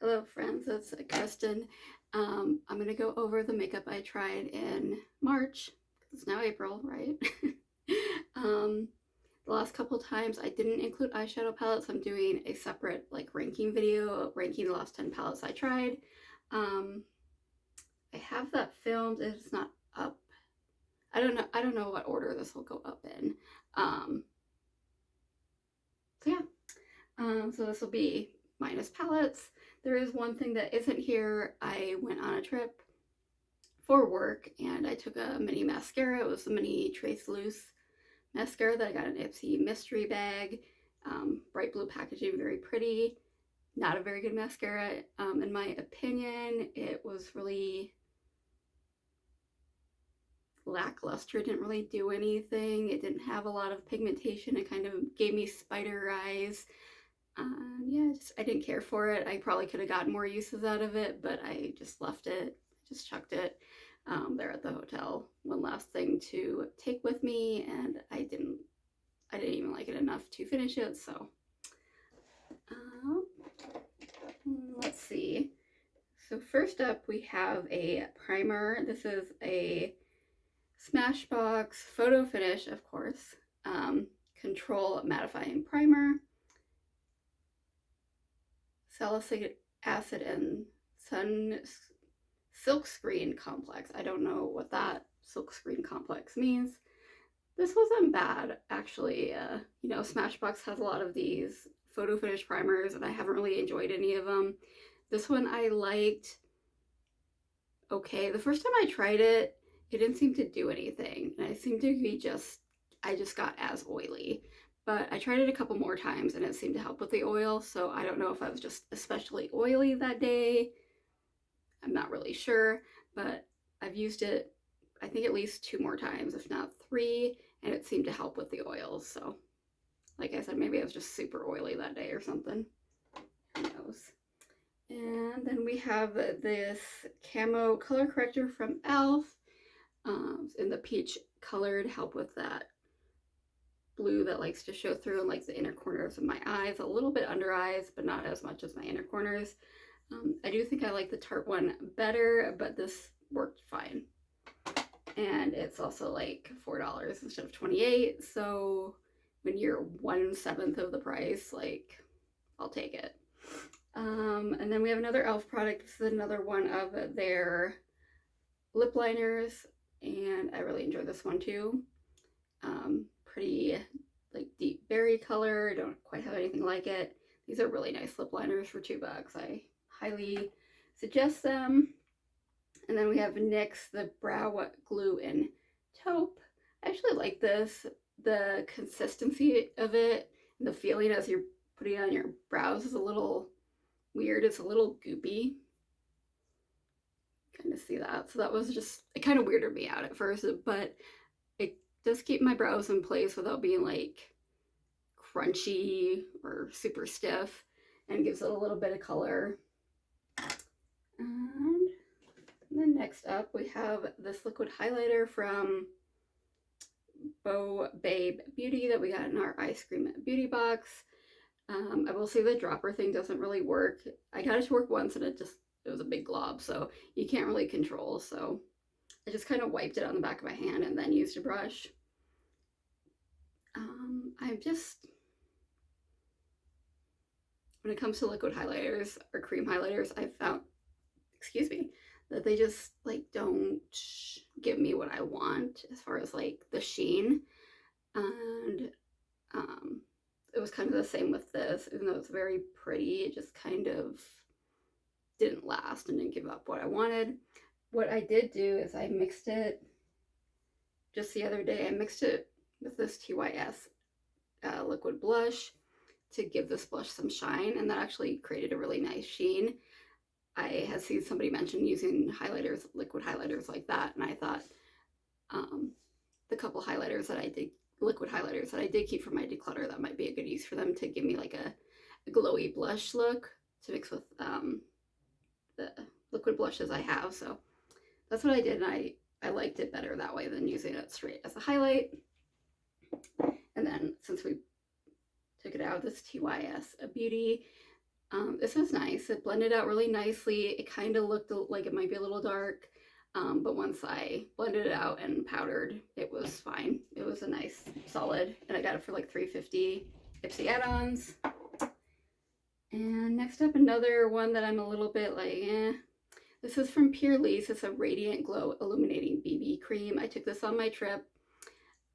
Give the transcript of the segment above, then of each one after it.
Hello friends, it's Kristen. I'm going to go over the makeup I tried in March. It's now April, right? um, the last couple times I didn't include eyeshadow palettes. I'm doing a separate like ranking video, ranking the last 10 palettes I tried. Um, I have that filmed, it's not up. I don't know what order this will go up in. Um, so yeah, so this will be minus palettes. There is one thing that isn't here. I went on a trip for work and I took a mini mascara. It was the mini Trace Loose mascara that I got in Ipsy mystery bag. Bright blue packaging, very pretty. Not a very good mascara, in my opinion. It was really lackluster. It didn't really do anything. It didn't have a lot of pigmentation. It kind of gave me spider eyes. Yeah, I didn't care for it. I probably could have gotten more uses out of it, but I just left it, just chucked it there at the hotel. One last thing to take with me, and I didn't even like it enough to finish it. So um, let's see. So first up, we have a primer. This is a Smashbox Photo Finish, of course, Control Mattifying Primer. Salicylic acid and sun silkscreen complex. I don't know what that silkscreen complex means. This wasn't bad, actually. Smashbox has a lot of these photo finish primers, and I haven't really enjoyed any of them. This one I liked. Okay, the first time I tried it, it didn't seem to do anything, and I seemed to be I just got as oily. But I tried it a couple more times, and it seemed to help with the oil. So I don't know if I was just especially oily that day. I'm not really sure, but I've used it, I think, at least 2 more times, if not 3, and it seemed to help with the oils. So, like I said, maybe I was just super oily that day or something. Who knows? And then we have this camo color corrector from e.l.f. In the peach colored, help with that blue that likes to show through in like the inner corners of my eyes, a little bit under eyes, but not as much as my inner corners. I do think I like the Tarte one better, but this worked fine. And it's also like $4 instead of 28. So when you're 1/7 of the price, like, I'll take it. And then we have another e.l.f. product. This is another one of their lip liners, and I really enjoy this one too. Pretty like deep berry color. Don't quite have anything like it. These are really nice lip liners for $2. I highly suggest them. And then we have NYX, the Brow Glue in Taupe. I actually like this. The consistency of it, and the feeling as you're putting it on your brows is a little weird. It's a little goopy. Kind of see that. So that was just, it kind of weirded me out at first, but it does keep my brows in place without being like crunchy or super stiff, and gives it a little bit of color. And then next up, we have this liquid highlighter from Bo Babe Beauty that we got in our ice cream beauty box. I will say the dropper thing doesn't really work. I got it to work once and it was a big glob, so you can't really control. So I just kind of wiped it on the back of my hand and then used a brush. I'm just, when it comes to liquid highlighters or cream highlighters, I've found, excuse me, that they just like don't give me what I want as far as like the sheen. And it was kind of the same with this, even though it's very pretty, it just kind of didn't last and didn't give up what I wanted. What I did do is I mixed it just the other day. I mixed it with this TYS liquid blush to give this blush some shine, and that actually created a really nice sheen. I had seen somebody mention using highlighters, liquid highlighters like that, and I thought the couple highlighters that I did, liquid highlighters that I did keep for my declutter, that might be a good use for them to give me like a glowy blush look to mix with the liquid blushes I have. So that's what I did, and I liked it better that way than using it straight as a highlight. And then since we took it out of this TYS Beauty, This is nice. It blended out really nicely. It kind of looked like it might be a little dark, but once I blended it out and powdered, it was fine. It was a nice solid, and I got it for like $3.50 Ipsy add-ons. And next up, another one that I'm a little bit like, eh. This is from Purlisse. It's a Radiant Glow Illuminating BB Cream. I took this on my trip.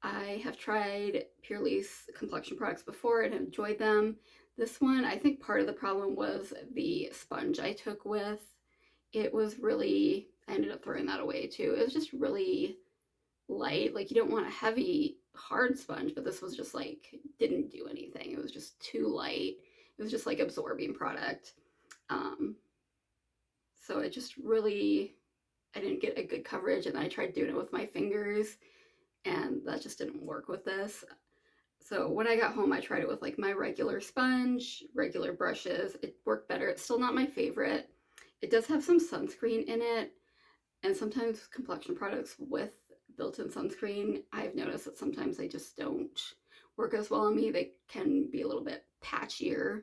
I have tried Purlisse complexion products before and have enjoyed them. This one, I think part of the problem was the sponge I took with. It was really, I ended up throwing that away too. It was just really light. Like, you don't want a heavy, hard sponge, but this was just like, didn't do anything. It was just too light. It was just like absorbing product. So it just really, I didn't get a good coverage, and then I tried doing it with my fingers, and that just didn't work with this. So when I got home, I tried it with like my regular sponge, regular brushes. It worked better. It's still not my favorite. It does have some sunscreen in it, and sometimes complexion products with built-in sunscreen, I've noticed that sometimes they just don't work as well on me. They can be a little bit patchier.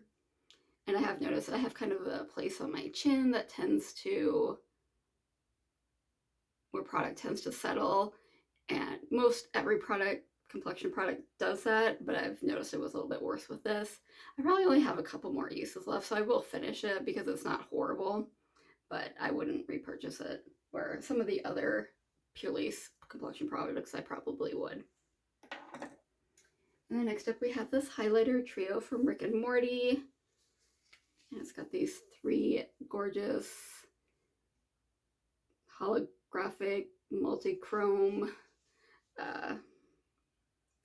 And I have noticed I have kind of a place on my chin that tends to, where product tends to settle. And most every product, complexion product, does that, but I've noticed it was a little bit worse with this. I probably only have a couple more uses left, so I will finish it because it's not horrible, but I wouldn't repurchase it. Where some of the other Purlisse complexion products I probably would. And then next up we have this highlighter trio from Rick and Morty. And it's got these 3 gorgeous holographic multi-chrome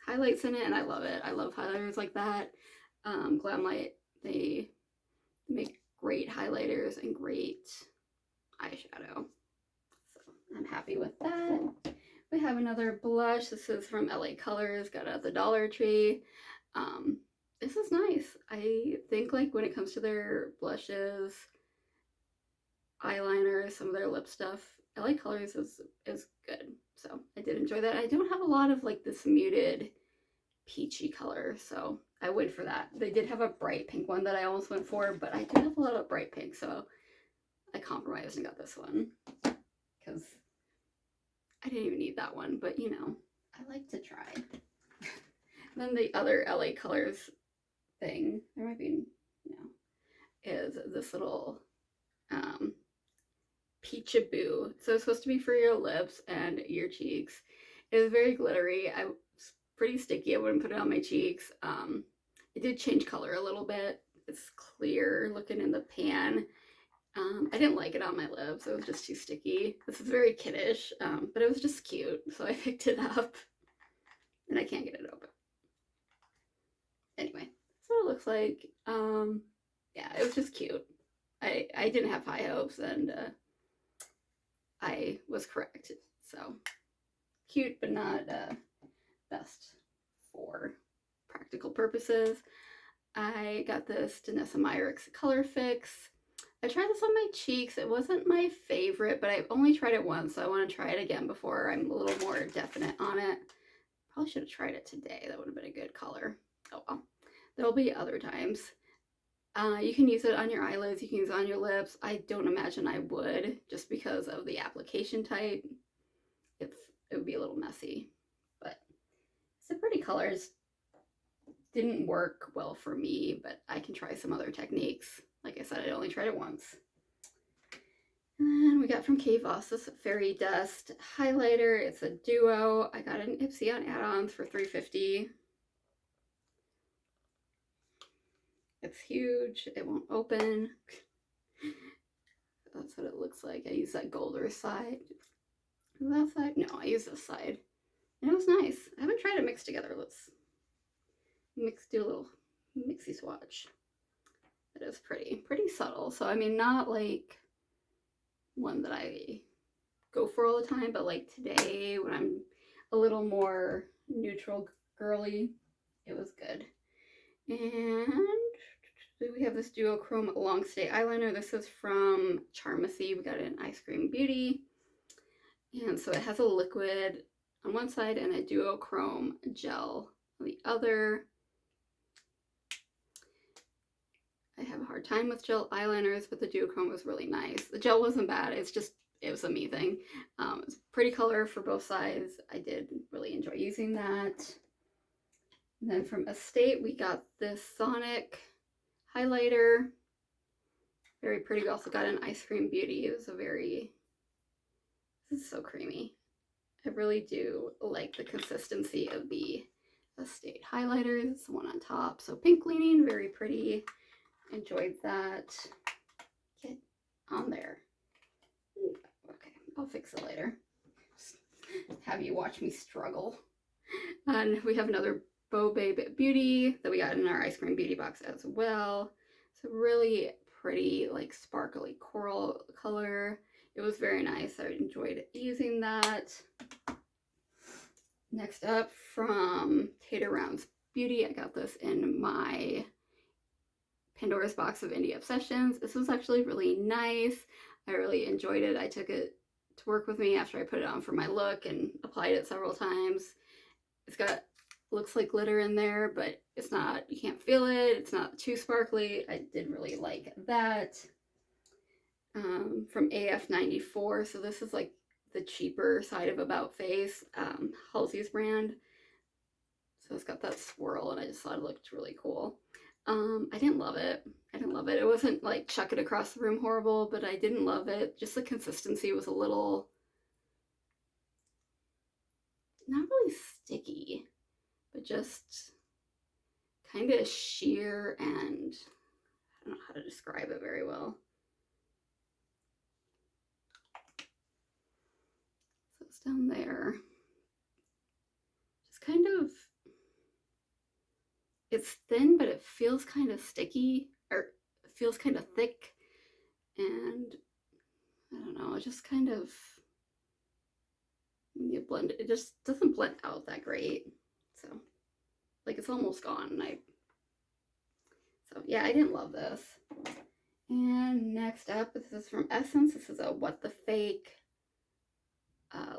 highlights in it, and I love it. I love highlighters like that. Glamlite, they make great highlighters and great eyeshadow. So I'm happy with that. We have another blush. This is from LA Colors, got it at the Dollar Tree. This is nice. I think like when it comes to their blushes, eyeliner, some of their lip stuff, LA Colors is good. So I did enjoy that. I don't have a lot of like this muted peachy color, so I would for that. They did have a bright pink one that I almost went for, but I do have a lot of bright pink, so I compromised and got this one because I didn't even need that one, but you know, I like to try. Then the other LA Colors thing, there might be, no, is this little Peachaboo. So it's supposed to be for your lips and your cheeks. It was very glittery. I was pretty sticky. I wouldn't put it on my cheeks. It did change color a little bit. It's clear looking in the pan. I didn't like it on my lips. It was just too sticky. This is very kiddish, but it was just cute. So I picked it up, and I can't get it open. Anyway, that's what it looks like. Yeah, it was just cute. I didn't have high hopes, and I was correct. So cute, but not best for practical purposes. I got this Danessa Myricks Color Fix. I tried this on my cheeks. It wasn't my favorite, but I've only tried it once, so I want to try it again before I'm a little more definite on it. Probably should have tried it today. That would have been a good color. Oh well. There'll be other times. You can use it on your eyelids. You can use it on your lips. I don't imagine I would, just because of the application type. It would be a little messy, but it's a pretty color. It didn't work well for me, but I can try some other techniques. Like I said, I only tried it once. And then we got from Kay Voss this Fairy Dust highlighter. It's a duo. I got an Ipsy on add-ons for $3.50. It's huge. It won't open. That's what it looks like. I use that golder side. Is that side? No, I use this side. And it was nice. I haven't tried it mixed together. Let's do a little mixy swatch. It is pretty subtle. So, I mean, not like one that I go for all the time, but like today when I'm a little more neutral girly, it was good. And we have this duochrome long stay eyeliner. This is from Charmacy. We got it in Ice Cream Beauty. And so it has a liquid on one side and a duochrome gel on the other. I have a hard hard time with gel eyeliners, but the duochrome was really nice. The gel wasn't bad, it was a me thing. It's pretty color for both sides. I did really enjoy using that. And then from Estate, we got this Sonic highlighter. Very pretty. We also got an Ice Cream Beauty. It was this is so creamy. I really do like the consistency of the Estate highlighters. It's the one on top. So pink leaning, very pretty. Enjoyed that. Get on there. Okay, I'll fix it later. Have you watch me struggle. And we have another Bow Babe Beauty that we got in our Ice Cream Beauty box as well. It's a really pretty, like, sparkly coral color. It was very nice. I enjoyed using that. Next up, from Tater Rounds Beauty, I got this in my Pandora's box of Indie Obsessions. This was actually really nice. I really enjoyed it. I took it to work with me after I put it on for my look and applied it several times. It's got, looks like glitter in there, but it's not, you can't feel it. It's not too sparkly. I did really like that. From AF94. So this is like the cheaper side of About Face, Halsey's brand. So it's got that swirl, and I just thought it looked really cool. I didn't love it. It wasn't like chuck it across the room horrible, but I didn't love it. Just the consistency was a little, not really sticky, but just kind of sheer, and I don't know how to describe it very well. So it's down there. Just kind of, it's thin, but it feels kind of sticky, or it feels kind of thick, and I don't know, it just kind of, when you blend it, it just doesn't blend out that great. So, like, it's almost gone. So yeah, I didn't love this. And next up, this is from Essence. This is a What the Fake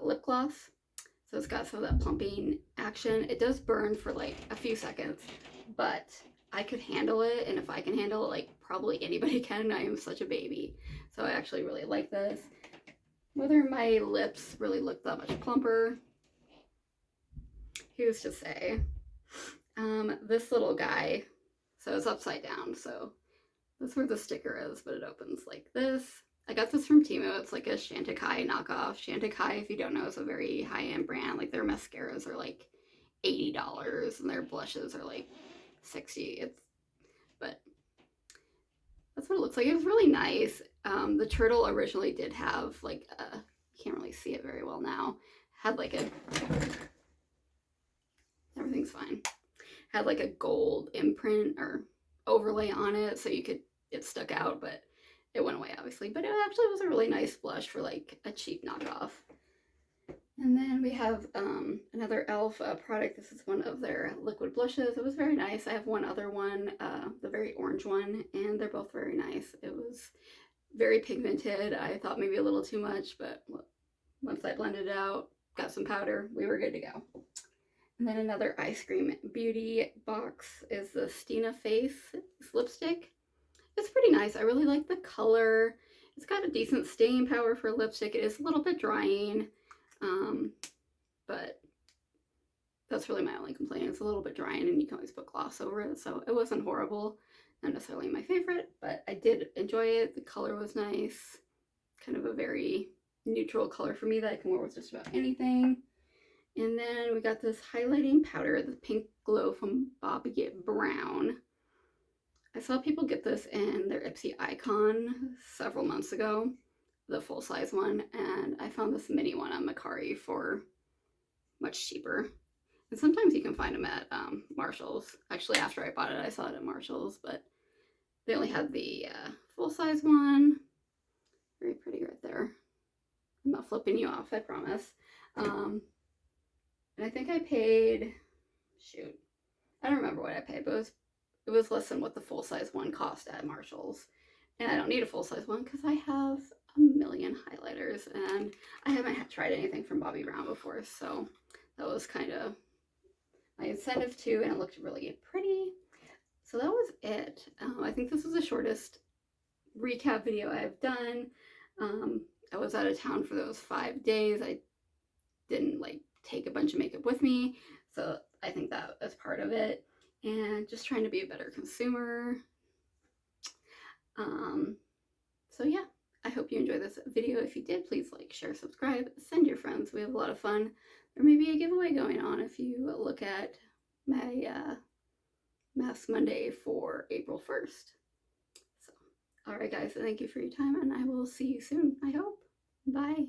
lip gloss. So it's got some of that plumping action. It does burn for like a few seconds, but I could handle it, and if I can handle it, like, probably anybody can. I am such a baby. So I actually really like this. Whether my lips really look that much plumper, who's to say? This little guy, so it's upside down, so that's where the sticker is, but it opens like this. I got this from Temu. It's like a Chantecaille knockoff. Chantecaille, if you don't know, is a very high-end brand. Like, their mascaras are like $80, and their blushes are like $60. But that's what it looks like. It was really nice. The turtle originally did have like a, you can't really see it very well now, had like a, everything's fine, had like a gold imprint or overlay on it, so you could, it stuck out, but it went away obviously. But it actually was a really nice blush for like a cheap knockoff. And then we have another e.l.f. product. This is one of their liquid blushes. It was very nice. I have one other one, the very orange one, and they're both very nice. It was very pigmented. I thought maybe a little too much, but once I blended it out, got some powder, we were good to go. And then another Ice Cream Beauty box is the Stina Face lipstick. It's pretty nice. I really like the color. It's got a decent staying power for lipstick. It is a little bit drying, but that's really my only complaint. It's a little bit drying, and you can always put gloss over it, so it wasn't horrible. Not necessarily my favorite, but I did enjoy it. The color was nice. Kind of a very neutral color for me that I can wear with just about anything. And then we got this highlighting powder, the Pink Glow from Bobbi Brown. I saw people get this in their Ipsy Icon several months ago, the full-size one, and I found this mini one on Mercari for much cheaper. And sometimes you can find them at Marshall's. Actually, after I bought it, I saw it at Marshall's, but they only had the full-size one. Very pretty right there. I'm not flipping you off, I promise. And I think I paid, shoot, I don't remember what I paid, but it was less than what the full-size one cost at Marshall's. And I don't need a full-size one because I have a million highlighters, and I haven't tried anything from Bobbi Brown before, so that was kind of my incentive too, and it looked really pretty. so that was it. I think this was the shortest recap video I've done. I was out of town for those 5 days. I didn't like take a bunch of makeup with me, so I think that was part of it. And just trying to be a better consumer. So yeah, I hope you enjoyed this video. If you did, please like, share, subscribe, send your friends. We have a lot of fun. There may be a giveaway going on if you look at my Mask Monday for April 1st. So, all right, guys, thank you for your time, and I will see you soon, I hope. Bye.